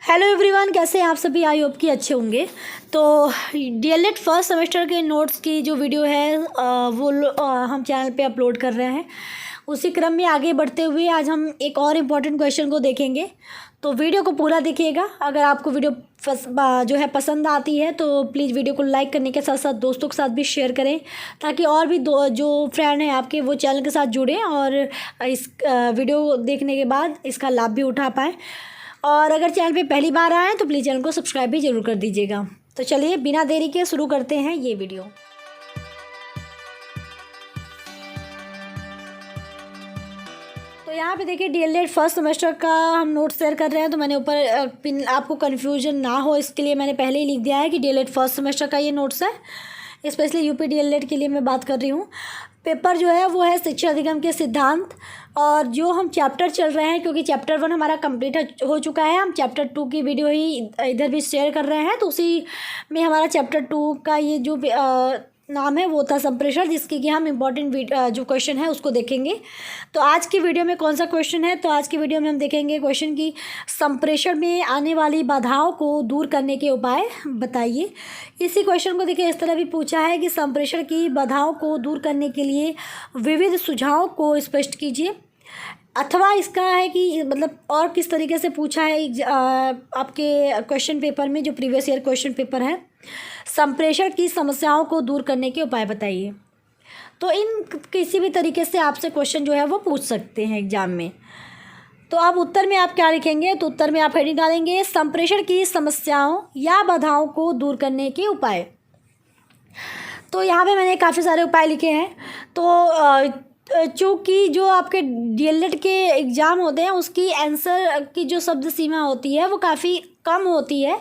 Hello everyone, कैसे हैं आप सभी। आई होप कि अच्छे होंगे। तो डीएलएड फर्स्ट सेमेस्टर के नोट्स की जो वीडियो है हम चैनल पे अपलोड कर रहे हैं। उसी क्रम में आगे बढ़ते हुए आज हम एक और इम्पॉर्टेंट क्वेश्चन को देखेंगे। तो वीडियो को पूरा देखिएगा। अगर आपको वीडियो जो है पसंद आती है तो प्लीज़ वीडियो को लाइक करने के साथ साथ दोस्तों के साथ भी शेयर करें, ताकि और भी जो फ्रेंड हैं आपके वो चैनल के साथ जुड़ें और इस वीडियो देखने के बाद इसका लाभ भी उठा पाएँ। और अगर चैनल पे पहली बार आए तो प्लीज़ चैनल को सब्सक्राइब भी ज़रूर कर दीजिएगा। तो चलिए बिना देरी के शुरू करते हैं ये वीडियो। तो यहाँ पे देखिए डीएलएड फर्स्ट सेमेस्टर का हम नोट शेयर कर रहे हैं। तो मैंने ऊपर आपको कन्फ्यूजन ना हो इसके लिए मैंने पहले ही लिख दिया है कि डीएलएड फर्स्ट सेमेस्टर का ये नोट्स है। स्पेशली यूपी डीएलएड के लिए मैं बात कर रही हूँ। पेपर जो है वो है शिक्षा अधिगम के सिद्धांत, और जो हम चैप्टर चल रहे हैं क्योंकि चैप्टर 1 हमारा कंप्लीट हो चुका है, हम चैप्टर 2 की वीडियो ही इधर भी शेयर कर रहे हैं। तो उसी में हमारा चैप्टर 2 का ये जो नाम है वो था संप्रेषण, जिसकी कि हम इम्पॉर्टेंट जो क्वेश्चन है उसको देखेंगे। तो आज की वीडियो में कौन सा क्वेश्चन है, तो आज की वीडियो में हम देखेंगे क्वेश्चन की संप्रेषण में आने वाली बाधाओं को दूर करने के उपाय बताइए। इसी क्वेश्चन को देखिए इस तरह भी पूछा है कि संप्रेषण की बाधाओं को दूर करने के लिए विविध सुझावों को स्पष्ट कीजिए। अथवा इसका है कि मतलब और किस तरीके से पूछा है आपके क्वेश्चन पेपर में, जो प्रीवियस ईयर क्वेश्चन पेपर है, संप्रेषण की समस्याओं को दूर करने के उपाय बताइए। तो इन किसी भी तरीके से आपसे क्वेश्चन जो है वो पूछ सकते हैं एग्जाम में। तो अब उत्तर में आप क्या लिखेंगे, तो उत्तर में आप हेडिंग डालेंगे संप्रेषण की समस्याओं या बाधाओं को दूर करने के उपाय। तो यहाँ पे मैंने काफ़ी सारे उपाय लिखे हैं। तो चूँकि जो आपके डीएलएड के एग्ज़ाम होते हैं उसकी आंसर की जो शब्द सीमा होती है वो काफ़ी कम होती है,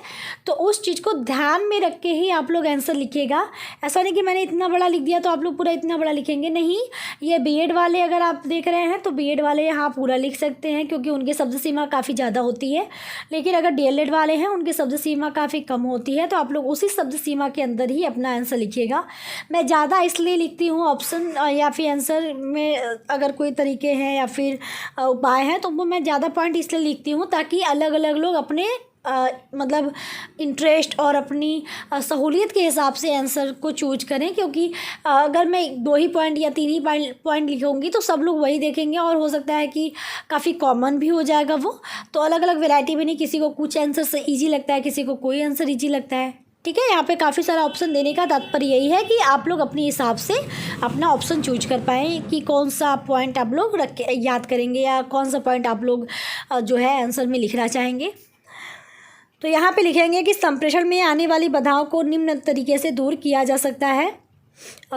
तो उस चीज़ को ध्यान में रख के ही आप लोग आंसर लिखिएगा। ऐसा नहीं कि मैंने इतना बड़ा लिख दिया तो आप लोग पूरा इतना बड़ा लिखेंगे, नहीं। ये बीएड वाले अगर आप देख रहे हैं तो बीएड वाले यहाँ पूरा लिख सकते हैं क्योंकि उनकी शब्द सीमा काफ़ी ज़्यादा होती है। लेकिन अगर डीएलएड वाले हैं उनकी शब्द सीमा काफ़ी कम होती है, तो आप लोग उसी शब्द सीमा के अंदर ही अपना आंसर लिखिएगा। मैं ज़्यादा इसलिए लिखती हूँ ऑप्शन या फिर आंसर में अगर कोई तरीके हैं या फिर उपाय हैं तो वो मैं ज़्यादा पॉइंट इसलिए लिखती हूँ ताकि अलग अलग लोग अपने मतलब इंटरेस्ट और अपनी सहूलियत के हिसाब से आंसर को चूज करें। क्योंकि अगर मैं 2 ही पॉइंट या 3 ही पॉइंट लिखूँगी तो सब लोग वही देखेंगे और हो सकता है कि काफ़ी कॉमन भी हो जाएगा वो। तो अलग अलग वैरायटी में नहीं, किसी को कुछ आंसर से ईजी लगता है, किसी को कोई आंसर ईजी लगता है। ठीक है, यहाँ पे काफ़ी सारा ऑप्शन देने का तात्पर्य यही है कि आप लोग अपने हिसाब से अपना ऑप्शन चूज कर पाएँ कि कौन सा पॉइंट आप लोग रख के याद करेंगे या कौन सा पॉइंट आप लोग जो है आंसर में लिखना चाहेंगे। तो यहाँ पे लिखेंगे कि संप्रेषण में आने वाली बाधाओं को निम्न तरीके से दूर किया जा सकता है।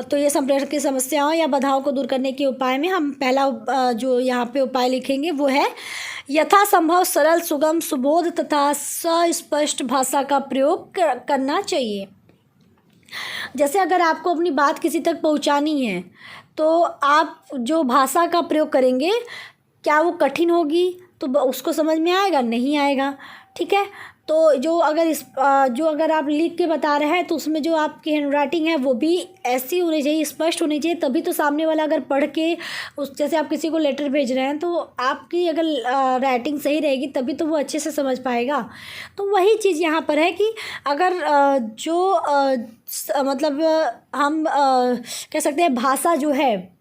तो ये संप्रेषण की समस्याओं या बाधाओं को दूर करने के उपाय में हम पहला जो यहाँ पे उपाय लिखेंगे वो है यथासंभव सरल, सुगम, सुबोध तथा स्पष्ट भाषा का प्रयोग करना चाहिए। जैसे अगर आपको अपनी बात किसी तक पहुँचानी है तो आप जो भाषा का प्रयोग करेंगे, क्या वो कठिन होगी तो उसको समझ में आएगा? नहीं आएगा। ठीक है, तो जो अगर आप लिख के बता रहे हैं तो उसमें जो आपकी हैंड राइटिंग है वो भी ऐसी होनी चाहिए, स्पष्ट होनी चाहिए, तभी तो सामने वाला अगर पढ़ के जैसे आप किसी को लेटर भेज रहे हैं तो आपकी अगर राइटिंग सही रहेगी तभी तो वो अच्छे से समझ पाएगा। तो वही चीज़ यहाँ पर है कि अगर मतलब हम कह सकते हैं भाषा जो है,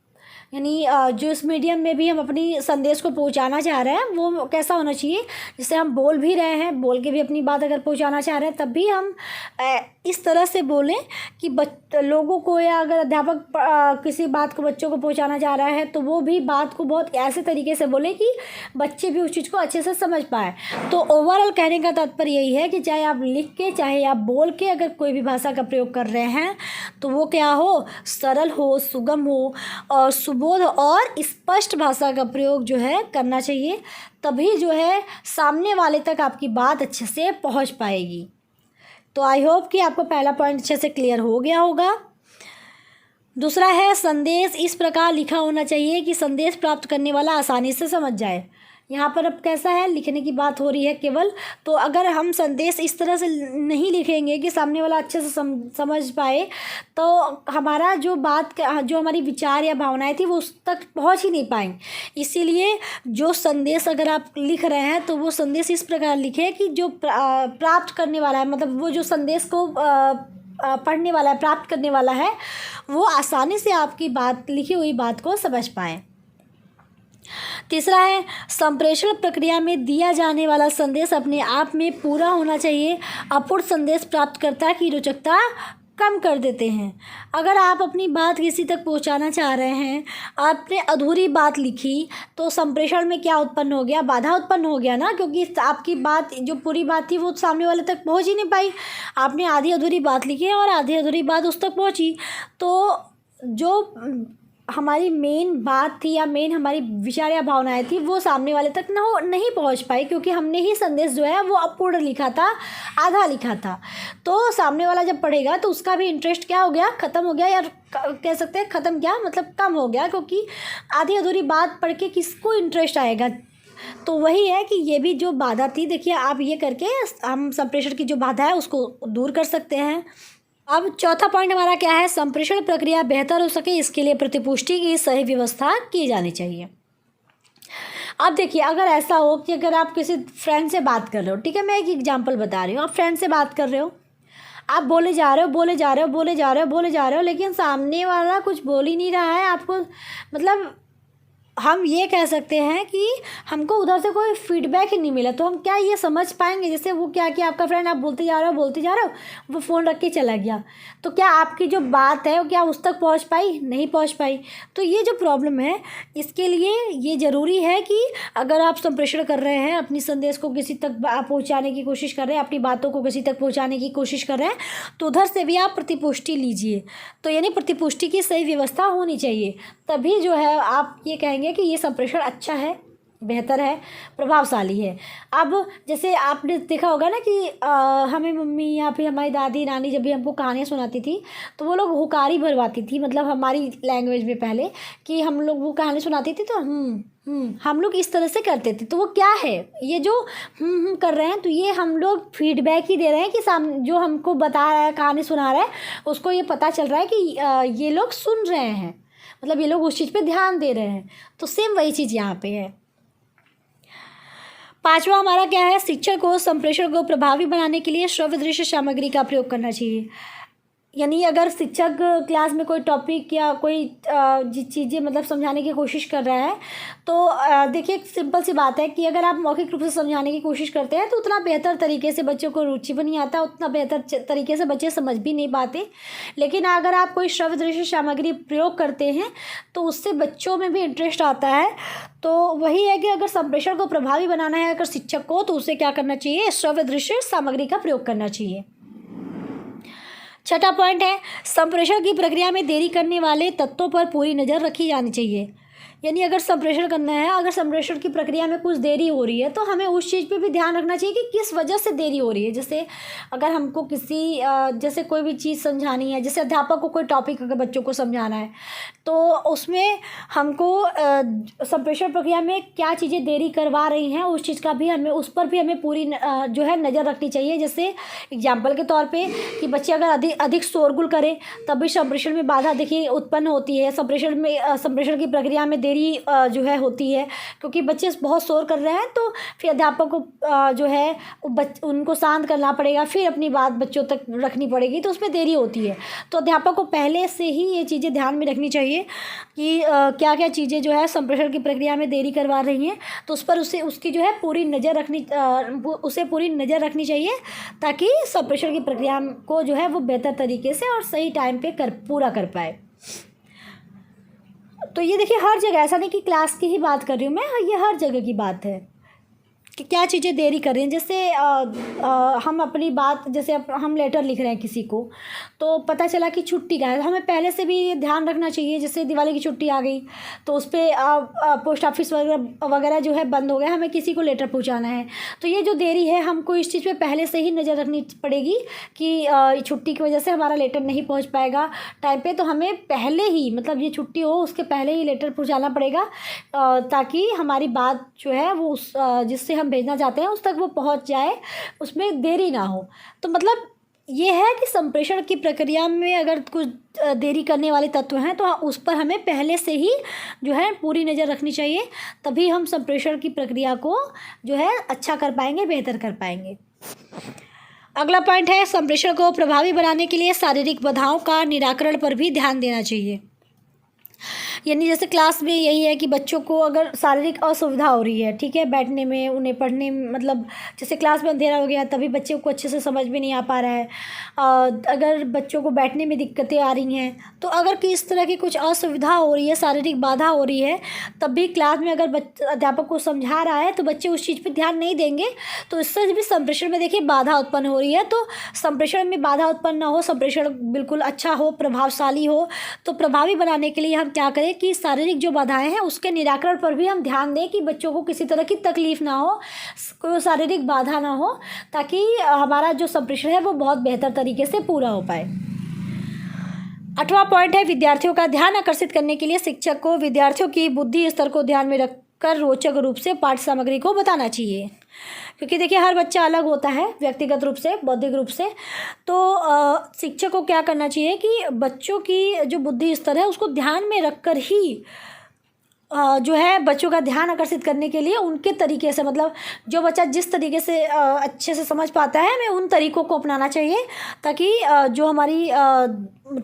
यानी जो इस मीडियम में भी हम अपनी संदेश को पहुंचाना चाह रहे हैं वो कैसा होना चाहिए, जिससे हम बोल भी रहे हैं, बोल के भी अपनी बात अगर पहुंचाना चाह रहे हैं तब भी हम इस तरह से बोलें कि लोगों को, या अगर अध्यापक किसी बात को बच्चों को पहुंचाना चाह रहा है तो वो भी बात को बहुत ऐसे तरीके से बोले कि बच्चे भी उस चीज़ को अच्छे से समझ पाए। तो ओवरऑल कहने का तात्पर्य यही है कि चाहे आप लिख के चाहे आप बोल के अगर कोई भी भाषा का प्रयोग कर रहे हैं तो वो क्या हो, सरल हो, सुगम हो और सुबोध और स्पष्ट भाषा का प्रयोग जो है करना चाहिए। तभी जो है सामने वाले तक आपकी बात अच्छे से पहुंच पाएगी। तो आई होप कि आपको पहला पॉइंट अच्छे से क्लियर हो गया होगा। दूसरा है संदेश इस प्रकार लिखा होना चाहिए कि संदेश प्राप्त करने वाला आसानी से समझ जाए। यहाँ पर अब कैसा है, लिखने की बात हो रही है केवल। तो अगर हम संदेश इस तरह से नहीं लिखेंगे कि सामने वाला अच्छे से समझ पाए, तो हमारा जो जो हमारी विचार या भावनाएं थी वो उस तक पहुँच ही नहीं पाएंगे। इसीलिए जो संदेश अगर आप लिख रहे हैं तो वो संदेश इस प्रकार लिखें कि जो प्राप्त करने वाला है, मतलब वो जो संदेश को पढ़ने वाला है, प्राप्त करने वाला है, वो आसानी से आपकी लिखी हुई बात को समझ पाए। तीसरा है, संप्रेषण प्रक्रिया में दिया जाने वाला संदेश अपने आप में पूरा होना चाहिए। अपूर्ण संदेश प्राप्तकर्ता की रोचकता कम कर देते हैं। अगर आप अपनी बात किसी तक पहुंचाना चाह रहे हैं, आपने अधूरी बात लिखी, तो संप्रेषण में क्या उत्पन्न हो गया, बाधा उत्पन्न हो गया ना, क्योंकि आपकी बात जो पूरी बात थी वो सामने वाले तक पहुंच ही नहीं पाई। आपने आधी अधूरी बात लिखी और आधी अधूरी बात उस तक पहुंची, तो जो हमारी मेन बात थी या मेन हमारी विचार या भावनाएं थी वो सामने वाले तक नहीं पहुंच पाई, क्योंकि हमने ही संदेश जो है वो अपूर्ण लिखा था, आधा लिखा था। तो सामने वाला जब पढ़ेगा तो उसका भी इंटरेस्ट क्या हो गया, ख़त्म हो गया, या कह सकते हैं ख़त्म क्या, मतलब कम हो गया, क्योंकि आधी अधूरी बात पढ़ के किसको इंटरेस्ट आएगा। तो वही है कि ये भी जो बाधा थी, देखिए आप ये करके हम संप्रेषण की जो बाधा है उसको दूर कर सकते हैं। अब चौथा पॉइंट हमारा क्या है, संप्रेषण प्रक्रिया बेहतर हो सके इसके लिए प्रतिपुष्टि की सही व्यवस्था की जानी चाहिए। अब देखिए, अगर ऐसा हो कि अगर आप किसी फ्रेंड से बात कर रहे हो, ठीक है, मैं एक एग्जांपल बता रही हूँ, आप फ्रेंड से बात कर रहे हो, आप बोले जा रहे हो, लेकिन सामने वाला कुछ बोल ही नहीं रहा है आपको, मतलब हम ये कह सकते हैं कि हमको उधर से कोई फीडबैक ही नहीं मिला। तो हम क्या ये समझ पाएंगे, जैसे वो क्या कि आपका फ्रेंड, आप बोलते जा रहे हो, वो फ़ोन रख के चला गया, तो क्या आपकी जो बात है वो क्या उस तक पहुंच पाई, नहीं पहुंच पाई। तो ये जो प्रॉब्लम है, इसके लिए ये ज़रूरी है कि अगर आप संप्रेषण कर रहे हैं, अपनी संदेश को किसी तक पहुँचाने की कोशिश कर रहे हैं, अपनी बातों को किसी तक पहुँचाने की कोशिश कर रहे हैं, तो उधर से भी आप प्रतिपुष्टि लीजिए। तो यानी प्रतिपुष्टि की सही व्यवस्था होनी चाहिए, तभी जो है आप ये कहेंगे कि ये संप्रेषण अच्छा है, बेहतर है, प्रभावशाली है। अब जैसे आपने देखा होगा ना कि हमें मम्मी या फिर हमारी दादी नानी जब भी हमको कहानियाँ सुनाती थी, तो वो लोग हुकारी भरवाती थी, मतलब हमारी लैंग्वेज में पहले, कि हम लोग वो कहानी सुनाती थी तो हम लोग इस तरह से करते थे। तो वो क्या है, ये जो कर रहे हैं, तो ये हम लोग फीडबैक ही दे रहे हैं कि जो हमको बता रहा है, कहानी सुना रहा है, उसको ये पता चल रहा है कि ये लोग सुन रहे हैं, मतलब ये लोग उस चीज़ पे ध्यान दे रहे हैं। तो सेम वही चीज़ यहाँ पे है। पांचवा हमारा क्या है, शिक्षक को संप्रेषण को प्रभावी बनाने के लिए श्रव्य दृश्य सामग्री का प्रयोग करना चाहिए। यानी अगर शिक्षक क्लास में कोई टॉपिक या कोई चीज़ें मतलब समझाने की कोशिश कर रहा है, तो देखिए एक सिंपल सी बात है कि अगर आप मौखिक रूप से समझाने की कोशिश करते हैं तो उतना बेहतर तरीके से बच्चों को रुचि भी नहीं आता, उतना बेहतर तरीके से बच्चे समझ भी नहीं पाते। लेकिन अगर आप कोई श्रव्य दृश्य सामग्री प्रयोग करते हैं तो उससे बच्चों में भी इंटरेस्ट आता है। तो वही है कि अगर संप्रेषण को प्रभावी बनाना है अगर शिक्षक को, तो उसे क्या करना चाहिए, श्रव्य दृश्य सामग्री का प्रयोग करना चाहिए। छठा पॉइंट है, संप्रेषण की प्रक्रिया में देरी करने वाले तत्वों पर पूरी नज़र रखी जानी चाहिए। यानी अगर संप्रेषण करना है, अगर संप्रेषण की प्रक्रिया में कुछ देरी हो रही है तो हमें उस चीज़ पे भी ध्यान रखना चाहिए कि किस वजह से देरी हो रही है। जैसे अगर हमको जैसे कोई भी चीज़ समझानी है, जैसे अध्यापक को कोई टॉपिक अगर बच्चों को समझाना है, तो उसमें हमको संप्रेषण प्रक्रिया में क्या चीज़ें देरी करवा रही हैं उस चीज़ का भी उस पर भी हमें पूरी जो है नज़र रखनी चाहिए। जैसे एग्जाम्पल के तौर पर कि बच्चे अगर अधिक शोरगुल करें तब भी संप्रेषण में बाधा देखिए उत्पन्न होती है। संप्रेषण की प्रक्रिया में देरी जो है होती है, क्योंकि बच्चे बहुत शोर कर रहे हैं, तो फिर अध्यापक को जो है उनको शांत करना पड़ेगा, फिर अपनी बात बच्चों तक रखनी पड़ेगी, तो उसमें देरी होती है। तो अध्यापक को पहले से ही ये चीज़ें ध्यान में रखनी चाहिए कि क्या क्या चीज़ें जो है संप्रेषण की प्रक्रिया में देरी करवा रही हैं, तो उस पर उसकी जो है पूरी नज़र रखनी चाहिए, ताकि संप्रेषण की प्रक्रिया को जो है वो बेहतर तरीके से और सही टाइम पे पूरा कर पाए। तो ये देखिए हर जगह, ऐसा नहीं कि क्लास की ही बात कर रही हूँ मैं, ये हर जगह की बात है। कि क्या चीज़ें देरी कर रही हैं। जैसे हम अपनी बात, जैसे हम लेटर लिख रहे हैं किसी को, तो पता चला कि छुट्टी का है, हमें पहले से भी ध्यान रखना चाहिए। जैसे दिवाली की छुट्टी आ गई तो उस पर पोस्ट ऑफिस वगैरह जो है बंद हो गया, हमें किसी को लेटर पहुंचाना है, तो ये जो देरी है हमको इस चीज़ पे पहले से ही नज़र रखनी पड़ेगी कि छुट्टी की वजह से हमारा लेटर नहीं पहुँच पाएगा टाइम पे, तो हमें पहले ही, मतलब ये छुट्टी हो उसके पहले ही लेटर पहुँचाना पड़ेगा, ताकि हमारी बात जो है वो उस जिससे हम भेजना चाहते हैं उस तक वो पहुंच जाए, उसमें देरी ना हो। तो मतलब ये है कि संप्रेषण की प्रक्रिया में अगर कुछ देरी करने वाले तत्व हैं तो उस पर हमें पहले से ही जो है पूरी नज़र रखनी चाहिए, तभी हम संप्रेषण की प्रक्रिया को जो है अच्छा कर पाएंगे, बेहतर कर पाएंगे। अगला पॉइंट है, संप्रेषण को प्रभावी बनाने के लिए शारीरिक बाधाओं का निराकरण पर भी ध्यान देना चाहिए। यानी जैसे क्लास में यही है कि बच्चों को अगर शारीरिक असुविधा हो रही है, ठीक है, बैठने में, उन्हें पढ़ने में, मतलब जैसे क्लास में अंधेरा हो गया तभी बच्चों को अच्छे से समझ में नहीं आ पा रहा है, अगर बच्चों को बैठने में दिक्कतें आ रही हैं, तो अगर किस तरह की कुछ असुविधा हो रही है, शारीरिक बाधा हो रही है, तब भी क्लास में अगर अध्यापक को समझा रहा है तो बच्चे उस चीज़ पर ध्यान नहीं देंगे, तो इससे भी संप्रेषण में देखिए बाधा उत्पन्न हो रही है। तो संप्रेषण में बाधा उत्पन्न ना हो, संप्रेषण बिल्कुल अच्छा हो, प्रभावशाली हो, तो प्रभावी बनाने के लिए हम क्या करें कि शारीरिक जो बाधाएं हैं उसके निराकरण पर भी हम ध्यान दें कि बच्चों को किसी तरह की तकलीफ ना हो, कोई शारीरिक बाधा ना हो, ताकि हमारा जो संप्रेषण है वो बहुत बेहतर तरीके से पूरा हो पाए। 8वां पॉइंट है, विद्यार्थियों का ध्यान आकर्षित करने के लिए शिक्षक को विद्यार्थियों की बुद्धि स्तर को ध्यान में रखकर रोचक रूप से पाठ्य सामग्री को बताना चाहिए, क्योंकि देखिए हर बच्चा अलग होता है व्यक्तिगत रूप से, बौद्धिक रूप से। तो शिक्षक को क्या करना चाहिए कि बच्चों की जो बुद्धि स्तर है उसको ध्यान में रखकर ही जो है बच्चों का ध्यान आकर्षित करने के लिए उनके तरीके से, मतलब जो बच्चा जिस तरीके से अच्छे से समझ पाता है हमें उन तरीक़ों को अपनाना चाहिए, ताकि जो हमारी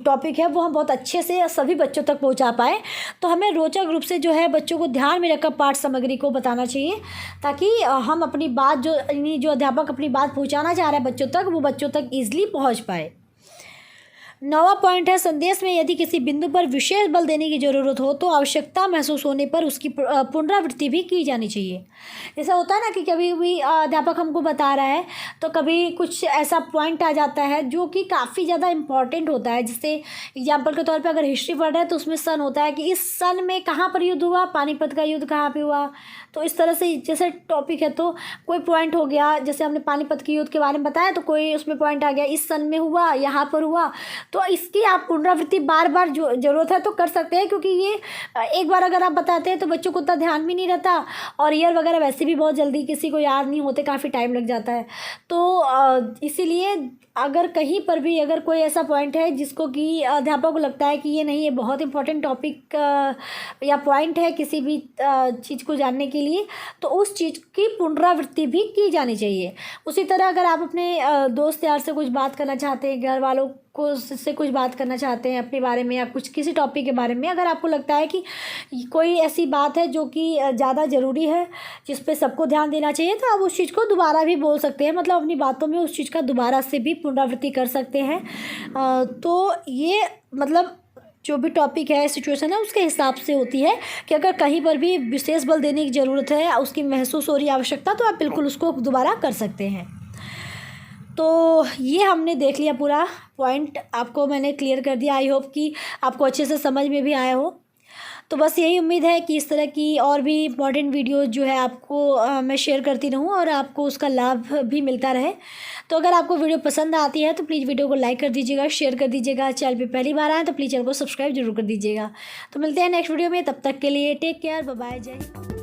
टॉपिक है वो हम बहुत अच्छे से सभी बच्चों तक पहुंचा पाएँ। तो हमें रोचक रूप से जो है बच्चों को ध्यान में रखकर पाठ सामग्री को बताना चाहिए, ताकि हम अपनी बात जो अध्यापक अपनी बात पहुँचाना चाह रहा है बच्चों तक, वो बच्चों तक ईजिली पहुँच पाए। 9वां पॉइंट है, संदेश में यदि किसी बिंदु पर विशेष बल देने की ज़रूरत हो तो आवश्यकता महसूस होने पर उसकी पुनरावृत्ति भी की जानी चाहिए। जैसा होता है ना कि कभी भी अध्यापक हमको बता रहा है तो कभी कुछ ऐसा पॉइंट आ जाता है जो कि काफ़ी ज़्यादा इम्पॉर्टेंट होता है। जैसे एग्जाम्पल के तौर पर अगर हिस्ट्री पढ़ रहे हैं तो उसमें सन होता है कि इस सन में कहाँ पर युद्ध हुआ, पानीपत का युद्ध कहाँ पर हुआ। तो इस तरह से जैसे टॉपिक है तो कोई पॉइंट हो गया, जैसे हमने पानीपत के युद्ध के बारे में बताया तो कोई उसमें पॉइंट आ गया इस सन में हुआ, यहाँ पर हुआ, तो इसकी आप पुनरावृत्ति बार बार जो ज़रूरत है तो कर सकते हैं, क्योंकि ये एक बार अगर आप बताते हैं तो बच्चों को उतना ध्यान भी नहीं रहता, और ईयर वगैरह वैसे भी बहुत जल्दी किसी को याद नहीं होते, काफ़ी टाइम लग जाता है। तो इसीलिए अगर कहीं पर भी अगर कोई ऐसा पॉइंट है जिसको कि अध्यापक को लगता है कि ये नहीं, ये बहुत इंपॉर्टेंट टॉपिक या पॉइंट है किसी भी चीज़ को जानने के लिए, तो उस चीज़ की पुनरावृत्ति भी की जानी चाहिए। उसी तरह अगर आप अपने दोस्त यार से कुछ बात करना चाहते हैं, घर वालों को से कुछ बात करना चाहते हैं अपने बारे में या कुछ किसी टॉपिक के बारे में, अगर आपको लगता है कि कोई ऐसी बात है जो कि ज़्यादा ज़रूरी है जिस पे सबको ध्यान देना चाहिए, तो आप उस चीज़ को दोबारा भी बोल सकते हैं, मतलब अपनी बातों में उस चीज़ का दोबारा से भी पुनरावृत्ति कर सकते हैं। तो ये मतलब जो भी टॉपिक है, सिचुएशन है, उसके हिसाब से होती है कि अगर कहीं पर भी विशेष बल देने की ज़रूरत है, उसकी महसूस हो रही आवश्यकता, तो आप बिल्कुल उसको दोबारा कर सकते हैं। तो ये हमने देख लिया पूरा पॉइंट, आपको मैंने क्लियर कर दिया। आई होप कि आपको अच्छे से समझ में भी आया हो। तो बस यही उम्मीद है कि इस तरह की और भी इम्पॉर्टेंट वीडियो जो है आपको मैं शेयर करती रहूँ और आपको उसका लाभ भी मिलता रहे। तो अगर आपको वीडियो पसंद आती है तो प्लीज़ वीडियो को लाइक कर दीजिएगा, शेयर कर दीजिएगा। चैनल पे पहली बार आए तो प्लीज़ चैनल को सब्सक्राइब जरूर कर दीजिएगा। तो मिलते हैं नेक्स्ट वीडियो में, तब तक के लिए टेक केयर, बाय बाय, जय हिंद।